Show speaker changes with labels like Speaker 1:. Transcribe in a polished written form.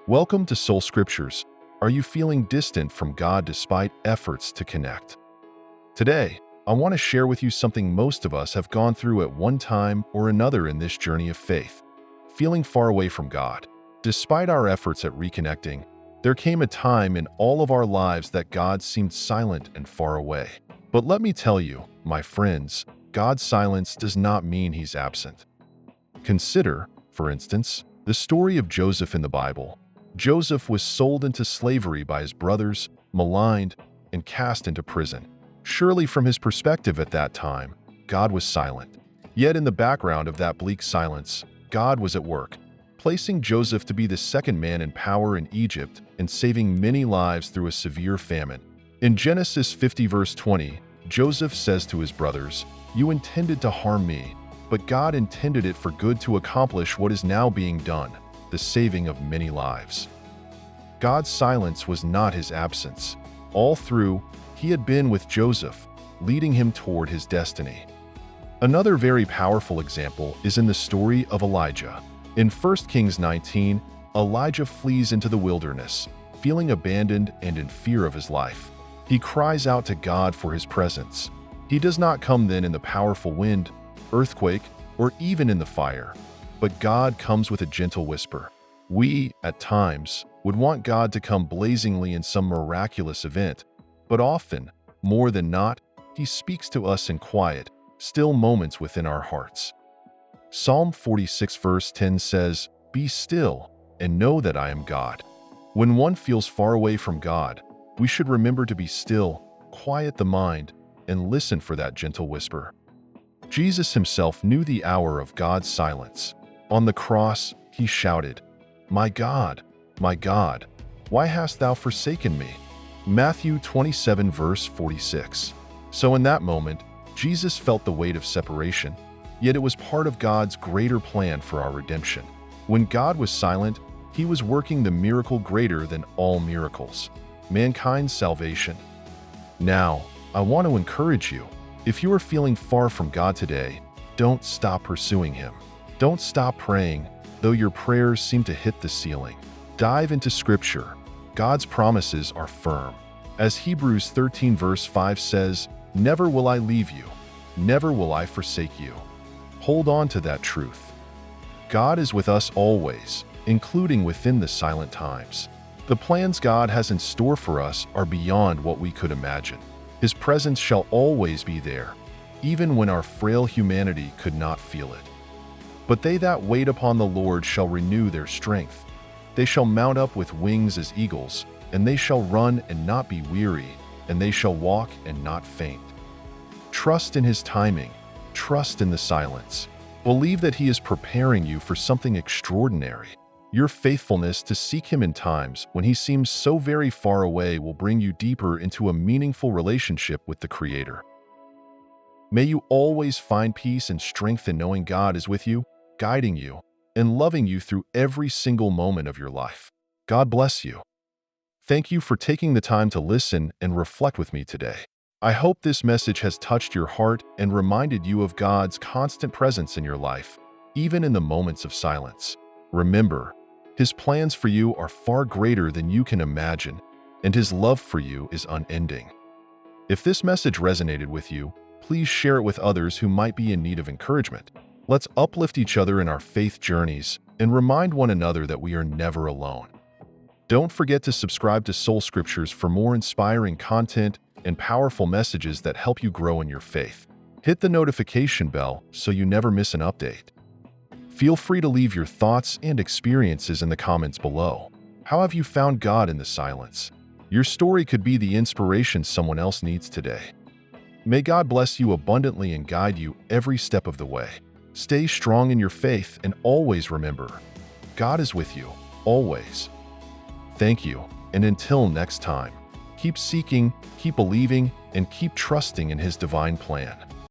Speaker 1: Welcome to Soul Scriptures. Are you feeling distant from God despite efforts to connect? Today, I want to share with you something most of us have gone through at one time or another in this journey of faith: feeling far away from God. Despite our efforts at reconnecting, there came a time in all of our lives that God seemed silent and far away. But let me tell you, my friends, God's silence does not mean He's absent. Consider, for instance, the story of Joseph in the Bible. Joseph was sold into slavery by his brothers, maligned, and cast into prison. Surely from his perspective at that time, God was silent. Yet in the background of that bleak silence, God was at work, placing Joseph to be the second man in power in Egypt and saving many lives through a severe famine. In Genesis 50 verse 20, Joseph says to his brothers, "You intended to harm me, but God intended it for good to accomplish what is now being done, the saving of many lives." God's silence was not His absence. All through, He had been with Joseph, leading him toward his destiny. Another very powerful example is in the story of Elijah. In 1 Kings 19, Elijah flees into the wilderness, feeling abandoned and in fear of his life. He cries out to God for His presence. He does not come then in the powerful wind, earthquake, or even in the fire, but God comes with a gentle whisper. We, at times, would want God to come blazingly in some miraculous event, but often, more than not, He speaks to us in quiet, still moments within our hearts. Psalm 46 verse 10 says, "Be still and know that I am God." When one feels far away from God, we should remember to be still, quiet the mind, and listen for that gentle whisper. Jesus Himself knew the hour of God's silence. On the cross, He shouted, my God, why hast thou forsaken me?" Matthew 27 verse 46. So in that moment, Jesus felt the weight of separation, yet it was part of God's greater plan for our redemption. When God was silent, He was working the miracle greater than all miracles: mankind's salvation. Now, I want to encourage you. If you are feeling far from God today, don't stop pursuing Him. Don't stop praying, though your prayers seem to hit the ceiling. Dive into Scripture. God's promises are firm. As Hebrews 13 verse 5 says, "Never will I leave you, never will I forsake you." Hold on to that truth. God is with us always, including within the silent times. The plans God has in store for us are beyond what we could imagine. His presence shall always be there, even when our frail humanity could not feel it. But they that wait upon the Lord shall renew their strength. They shall mount up with wings as eagles, and they shall run and not be weary, and they shall walk and not faint. Trust in His timing. Trust in the silence. Believe that He is preparing you for something extraordinary. Your faithfulness to seek Him in times when He seems so very far away will bring you deeper into a meaningful relationship with the Creator. May you always find peace and strength in knowing God is with you, guiding you, and loving you through every single moment of your life. God bless you. Thank you for taking the time to listen and reflect with me today. I hope this message has touched your heart and reminded you of God's constant presence in your life, even in the moments of silence. Remember, His plans for you are far greater than you can imagine, and His love for you is unending. If this message resonated with you, please share it with others who might be in need of encouragement. Let's uplift each other in our faith journeys and remind one another that we are never alone. Don't forget to subscribe to Soul Scriptures for more inspiring content and powerful messages that help you grow in your faith. Hit the notification bell so you never miss an update. Feel free to leave your thoughts and experiences in the comments below. How have you found God in the silence? Your story could be the inspiration someone else needs today. May God bless you abundantly and guide you every step of the way. Stay strong in your faith and always remember, God is with you, always. Thank you, and until next time, keep seeking, keep believing, and keep trusting in His divine plan.